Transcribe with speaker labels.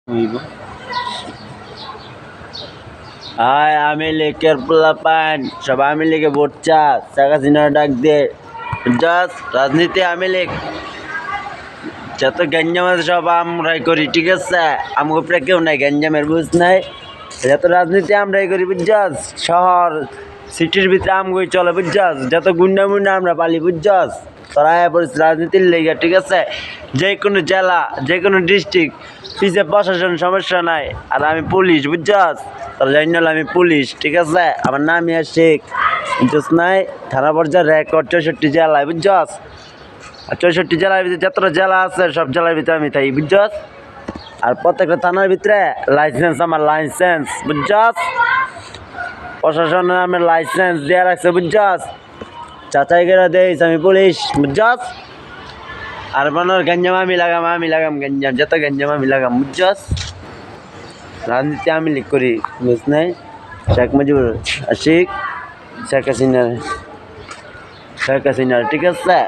Speaker 1: হইব আয় আমি লেকের পোলাপান সব আমি লেগে ভোট চা টাকা চিনা ডাক দে জাস রাজনীতি আমি লেখ যত গঞ্জাম আছে সব আমরাই করি ঠিক আছে আমার উপরে কেউ নাই গঞ্জামের বুঝ নাই যত রাজনীতি আমরাই করি বুঝছস শহর সিটির ভিতরে আমগই চলে বুঝছস যত গুন্ডা মুন্ডা আমরা পালি বুঝছস তোরা পড়িস রাজনীতির লেগে ঠিক আছে যে কোনো জেলা যে কোনো ডিস্ট্রিক্ট পিছিয়ে প্রশাসন সমস্যা নাই আর আমি পুলিশ বুঝছস তোরা জানি না আমি পুলিশ ঠিক আছে আমার নাম ইয়া শেখ বুঝছস নাই থানা পর্যায়ে রেকর্ড 64 জেলায় বুঝছস আর 64 জেলার ভিতরে যতটা জেলা আছে সব জেলার ভিতরে আমি থাকি বুঝছস আর প্রত্যেকটা থানার ভিতরে লাইসেন্স আমার লাইসেন্স বুঝছস প্রশাসনের আমার লাইসেন্স দেওয়া রাখছে বুঝছস যাচাই করে দেইস আমি পুলিশ বুঝছস আর মনের গঞ্জাম আমি লাগাম গঞ্জাম যত গঞ্জাম আমি লাগাম বুঝছস রাজনীতি আমি লিখ করি বুঝ নাই শেখ মুজিবুর আশিক শেখ হাসিনার ঠিক আছে